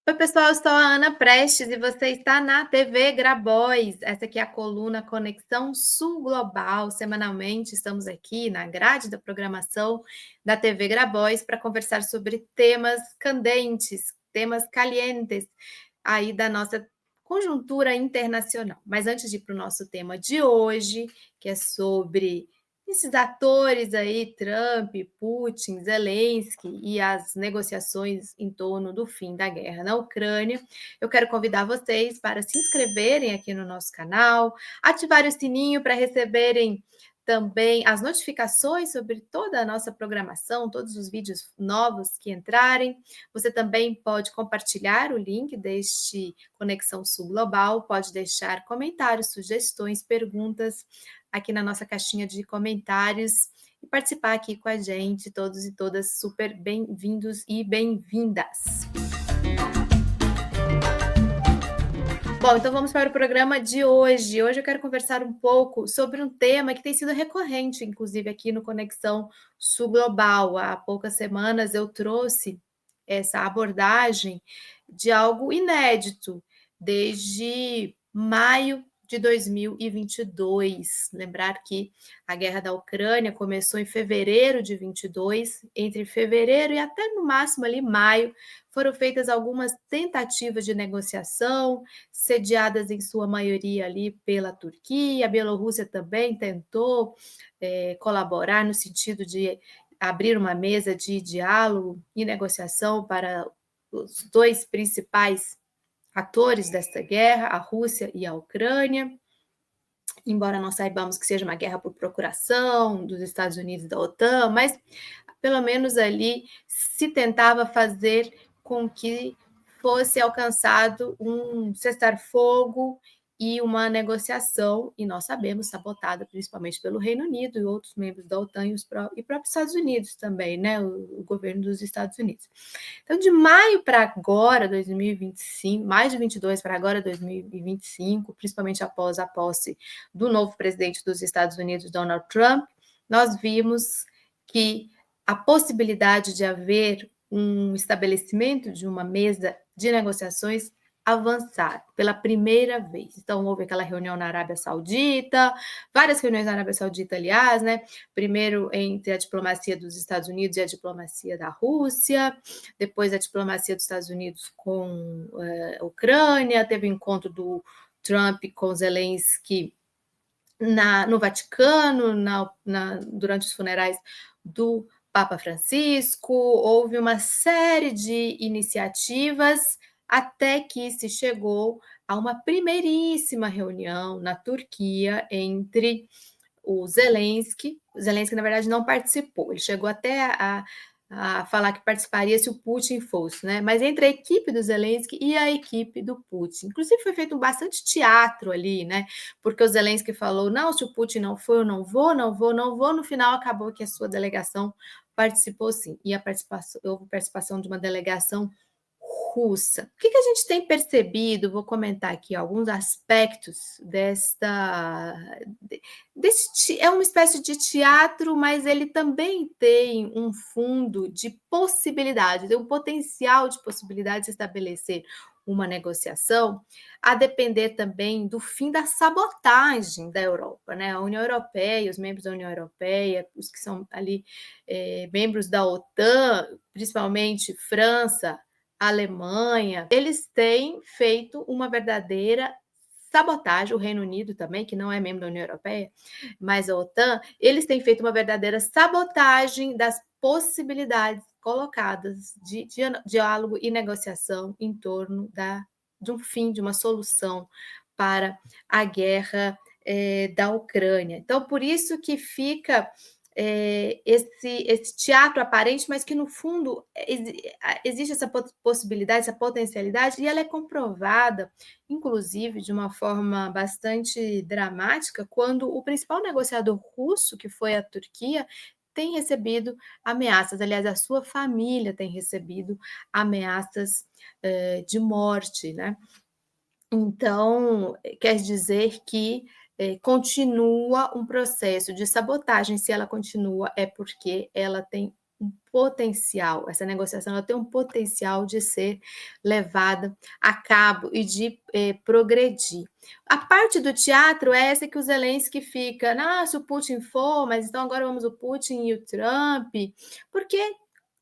Oi, pessoal, eu sou a Ana Prestes e você está na TV Grabois. Essa aqui é a coluna Conexão Sul Global. Semanalmente estamos aqui na grade da programação da TV Grabois para conversar sobre temas candentes, temas calientes aí da nossa conjuntura internacional. Mas antes de ir para o nosso tema de hoje, que é sobre esses atores aí, Trump, Putin, Zelensky e as negociações em torno do fim da guerra na Ucrânia, eu quero convidar vocês para se inscreverem aqui no nosso canal, ativar o sininho para receberem também as notificações sobre toda a nossa programação, todos os vídeos novos que entrarem. Você também pode compartilhar o link deste Conexão Sul Global, pode deixar comentários, sugestões, perguntas aqui na nossa caixinha de comentários e participar aqui com a gente, todos e todas super bem-vindos e bem-vindas. Bom, então vamos para o programa de hoje. Hoje eu quero conversar um pouco sobre um tema que tem sido recorrente, inclusive aqui no Conexão Sul Global. Há poucas semanas eu trouxe essa abordagem de algo inédito, desde maio de 2022. Lembrar que a guerra da Ucrânia começou em fevereiro de 22, entre fevereiro e até no máximo ali maio, foram feitas algumas tentativas de negociação, sediadas em sua maioria ali pela Turquia. A Bielorrússia também tentou colaborar no sentido de abrir uma mesa de diálogo e negociação para os dois principais atores desta guerra, a Rússia e a Ucrânia, embora não saibamos que seja uma guerra por procuração dos Estados Unidos e da OTAN, mas pelo menos ali se tentava fazer com que fosse alcançado um cessar-fogo e uma negociação, e nós sabemos, sabotada principalmente pelo Reino Unido e outros membros da OTAN e próprios Estados Unidos também, né, o governo dos Estados Unidos. Então, de maio para agora, 2025, mais de 22 para agora, 2025, principalmente após a posse do novo presidente dos Estados Unidos, Donald Trump, nós vimos que a possibilidade de haver um estabelecimento de uma mesa de negociações avançar pela primeira vez. Então, houve aquela reunião na Arábia Saudita, várias reuniões na Arábia Saudita, aliás, né? Primeiro entre a diplomacia dos Estados Unidos e a diplomacia da Rússia, depois a diplomacia dos Estados Unidos com a Ucrânia, teve o encontro do Trump com Zelensky no Vaticano, durante os funerais do Papa Francisco, houve uma série de iniciativas até que se chegou a uma primeiríssima reunião na Turquia entre o Zelensky. O Zelensky, na verdade, não participou, ele chegou até a falar que participaria se o Putin fosse, né? Mas entre a equipe do Zelensky e a equipe do Putin. Inclusive, foi feito bastante teatro ali, né? Porque o Zelensky falou: não, se o Putin não for, eu não vou, não vou, não vou. No final, acabou que a sua delegação participou sim. E houve participação de uma delegação russa. O que a gente tem percebido? Vou comentar aqui alguns aspectos é uma espécie de teatro, mas ele também tem um fundo de possibilidades, tem um potencial de possibilidade de se estabelecer uma negociação, a depender também do fim da sabotagem da Europa, né? A União Europeia, os membros da União Europeia, os que são ali membros da OTAN, principalmente França, Alemanha, eles têm feito uma verdadeira sabotagem, o Reino Unido também, que não é membro da União Europeia, mas a OTAN, eles têm feito uma verdadeira sabotagem das possibilidades colocadas de diálogo e negociação em torno de um fim, de uma solução para a guerra da Ucrânia. Então, por isso que fica esse teatro aparente, mas que no fundo existe essa possibilidade, essa potencialidade, e ela é comprovada, inclusive, de uma forma bastante dramática, quando o principal negociador russo, que foi a Turquia, tem recebido ameaças, aliás, a sua família tem recebido ameaças de morte, né? Então, quer dizer que continua um processo de sabotagem. Se ela continua, é porque ela tem um potencial, essa negociação ela tem um potencial de ser levada a cabo e de progredir. A parte do teatro é essa que o Zelensky fica, ah, se o Putin for, mas então agora vamos o Putin e o Trump, porque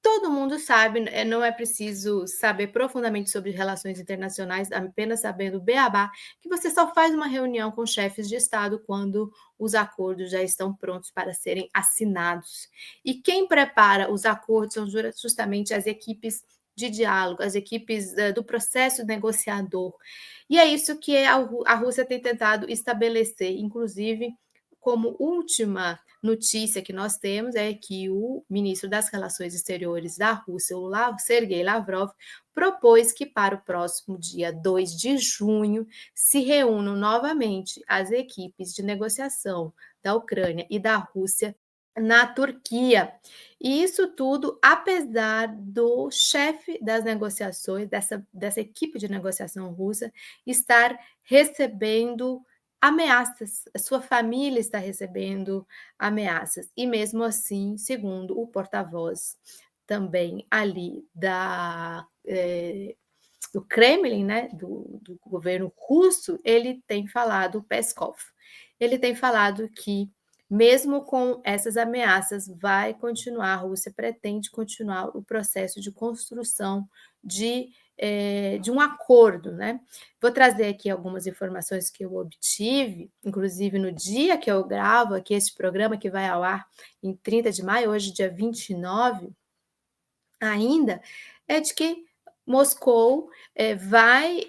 todo mundo sabe, não é preciso saber profundamente sobre relações internacionais, apenas sabendo o beabá, que você só faz uma reunião com chefes de Estado quando os acordos já estão prontos para serem assinados. E quem prepara os acordos são justamente as equipes de diálogo, as equipes do processo negociador. E é isso que a Rússia tem tentado estabelecer, inclusive como última notícia que nós temos é que o ministro das Relações Exteriores da Rússia, o Sergei Lavrov, propôs que para o próximo dia 2 de junho se reúnam novamente as equipes de negociação da Ucrânia e da Rússia na Turquia. E isso tudo apesar do chefe das negociações, dessa equipe de negociação russa, estar recebendo ameaças, a sua família está recebendo ameaças. E mesmo assim, segundo o porta-voz também ali do Kremlin, né, do governo russo, ele tem falado, Peskov, ele tem falado que mesmo com essas ameaças, vai continuar, a Rússia pretende continuar o processo de construção de um acordo, né? Vou trazer aqui algumas informações que eu obtive, inclusive no dia que eu gravo aqui esse programa, que vai ao ar em 30 de maio, hoje, dia 29, ainda, é de que Moscou vai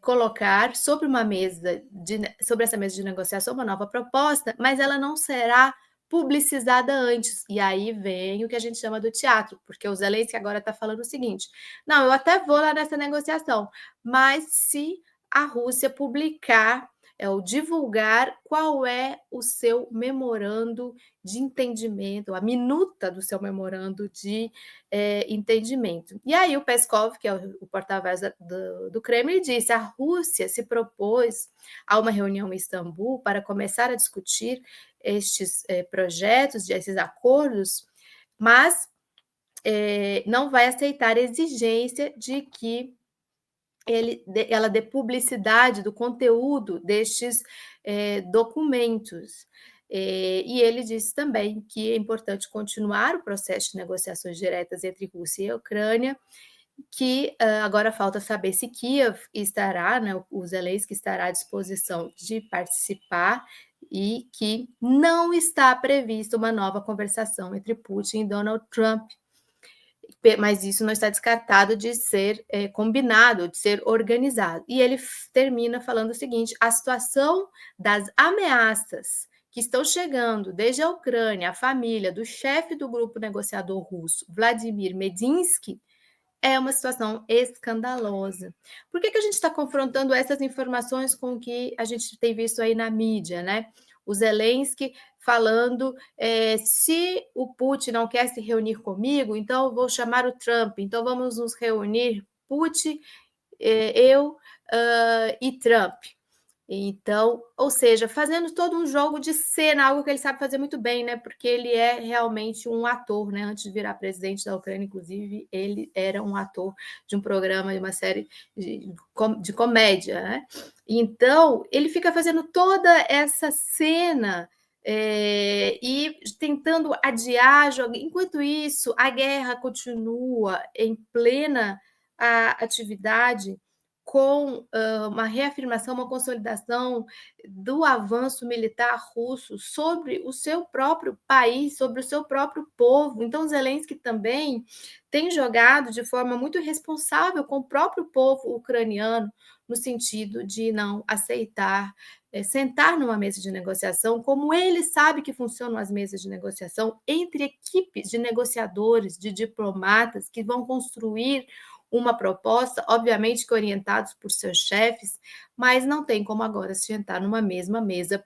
colocar sobre essa mesa de negociação uma nova proposta, mas ela não será publicizada antes. E aí vem o que a gente chama do teatro, porque o Zelensky agora está falando o seguinte: não, eu até vou lá nessa negociação, mas se a Rússia publicar ou divulgar qual é o seu memorando de entendimento, a minuta do seu memorando de entendimento. E aí o Peskov, que é o porta-voz do Kremlin, disse: a Rússia se propôs a uma reunião em Istambul para começar a discutir estes projetos, esses acordos, mas não vai aceitar a exigência de que ela dê publicidade do conteúdo destes documentos. E ele disse também que é importante continuar o processo de negociações diretas entre Rússia e Ucrânia, que agora falta saber se Kiev estará, né, o Zelensky estará à disposição de participar e que não está prevista uma nova conversação entre Putin e Donald Trump, mas isso não está descartado de ser combinado, de ser organizado. E ele termina falando o seguinte: a situação das ameaças que estão chegando desde a Ucrânia, a família do chefe do grupo negociador russo, Vladimir Medinsky, é uma situação escandalosa. Por que a gente está confrontando essas informações com o que a gente tem visto aí na mídia, né? O Zelensky falando, se o Putin não quer se reunir comigo, então eu vou chamar o Trump, então vamos nos reunir, Putin, eu e Trump. Então, ou seja, fazendo todo um jogo de cena, algo que ele sabe fazer muito bem, né? Porque ele é realmente um ator, né? Antes de virar presidente da Ucrânia, inclusive, ele era um ator de um programa, de uma série de comédia, né? Então, ele fica fazendo toda essa cena e tentando adiar, enquanto isso, a guerra continua em plena atividade, com uma reafirmação, uma consolidação do avanço militar russo sobre o seu próprio país, sobre o seu próprio povo. Então, Zelensky também tem jogado de forma muito responsável com o próprio povo ucraniano, no sentido de não aceitar sentar numa mesa de negociação, como ele sabe que funcionam as mesas de negociação, entre equipes de negociadores, de diplomatas que vão construir uma proposta, obviamente que orientados por seus chefes, mas não tem como agora se sentar numa mesma mesa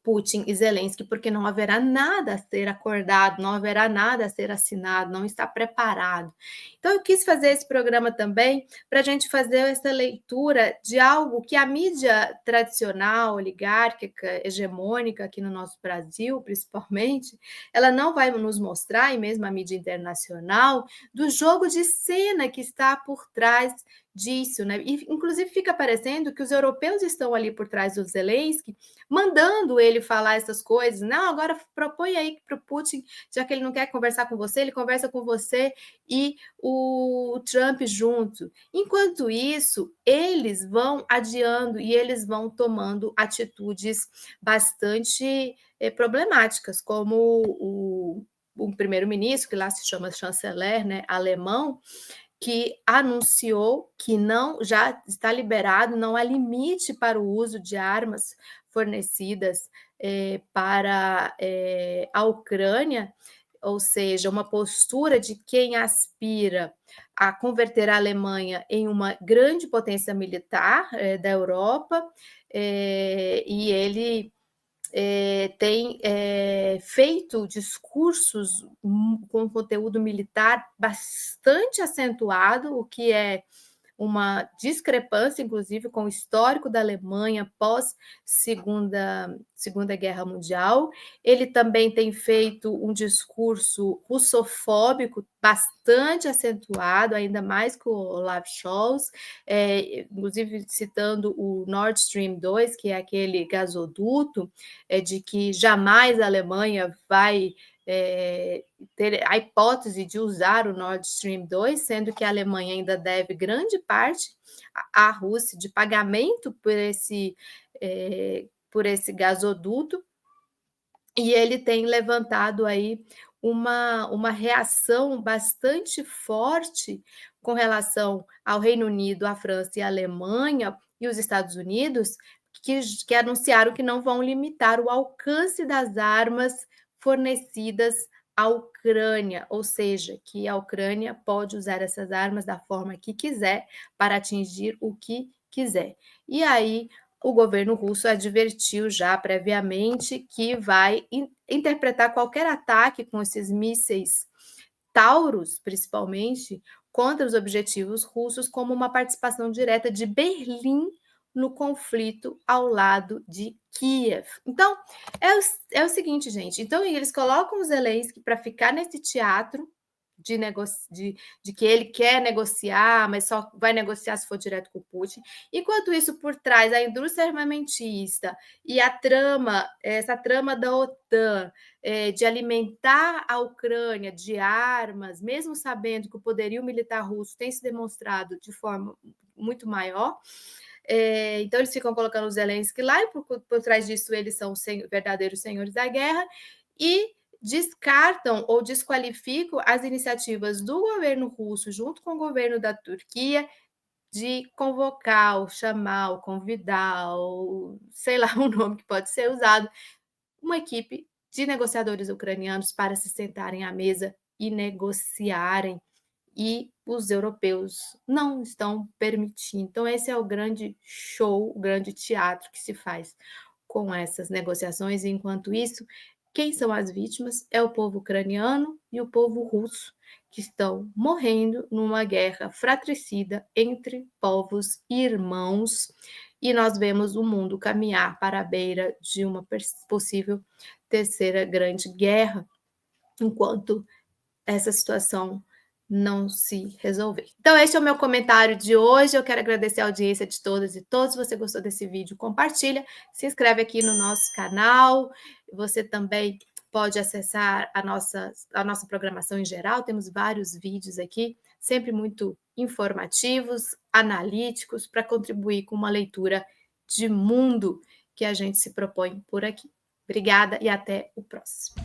Putin e Zelensky, porque não haverá nada a ser acordado, não haverá nada a ser assinado, não está preparado. Então, eu quis fazer esse programa também para a gente fazer essa leitura de algo que a mídia tradicional, oligárquica, hegemônica aqui no nosso Brasil, principalmente, ela não vai nos mostrar, e mesmo a mídia internacional, do jogo de cena que está por trás disso, né? E, inclusive, fica parecendo que os europeus estão ali por trás do Zelensky, mandando ele falar essas coisas. Não, agora propõe aí para o Putin, já que ele não quer conversar com você, ele conversa com você e o Trump junto. Enquanto isso, eles vão adiando e eles vão tomando atitudes bastante problemáticas, como o primeiro-ministro, que lá se chama chanceler, né, alemão, que anunciou que não já está liberado, não há limite para o uso de armas fornecidas para a Ucrânia, ou seja, uma postura de quem aspira a converter a Alemanha em uma grande potência militar da Europa, e ele tem feito discursos com conteúdo militar bastante acentuado, o que é uma discrepância, inclusive, com o histórico da Alemanha pós Segunda Guerra Mundial. Ele também tem feito um discurso russofóbico bastante acentuado, ainda mais com o Olaf Scholz, inclusive citando o Nord Stream 2, que é aquele gasoduto, de que jamais a Alemanha vai ter a hipótese de usar o Nord Stream 2, sendo que a Alemanha ainda deve grande parte à Rússia de pagamento por esse gasoduto, e ele tem levantado aí uma reação bastante forte com relação ao Reino Unido, à França e à Alemanha e os Estados Unidos, que anunciaram que não vão limitar o alcance das armas fornecidas à Ucrânia, ou seja, que a Ucrânia pode usar essas armas da forma que quiser para atingir o que quiser. E aí o governo russo advertiu já previamente que vai interpretar qualquer ataque com esses mísseis Taurus, principalmente, contra os objetivos russos como uma participação direta de Berlim no conflito ao lado de Kiev. Então, é o seguinte, gente. Então, eles colocam o Zelensky para ficar nesse teatro de que ele quer negociar, mas só vai negociar se for direto com o Putin. Enquanto isso, por trás, a indústria armamentista e essa trama da OTAN, de alimentar a Ucrânia de armas, mesmo sabendo que o poderio militar russo tem se demonstrado de forma muito maior. Então, eles ficam colocando o Zelensky lá, e por trás disso, eles são verdadeiros senhores da guerra, e descartam ou desqualificam as iniciativas do governo russo, junto com o governo da Turquia, de convocar, ou chamar, ou convidar, ou sei lá o nome que pode ser usado, uma equipe de negociadores ucranianos para se sentarem à mesa e negociarem, e os europeus não estão permitindo. Então, esse é o grande show, o grande teatro que se faz com essas negociações. E, enquanto isso, quem são as vítimas? É o povo ucraniano e o povo russo, que estão morrendo numa guerra fratricida entre povos irmãos. E nós vemos o mundo caminhar para a beira de uma possível terceira grande guerra, enquanto essa situação não se resolver. Então, esse é o meu comentário de hoje. Eu quero agradecer a audiência de todas e todos. Se você gostou desse vídeo, compartilha, se inscreve aqui no nosso canal. Você também pode acessar a nossa programação em geral. Temos vários vídeos aqui, sempre muito informativos, analíticos, para contribuir com uma leitura de mundo que a gente se propõe por aqui. Obrigada e até o próximo.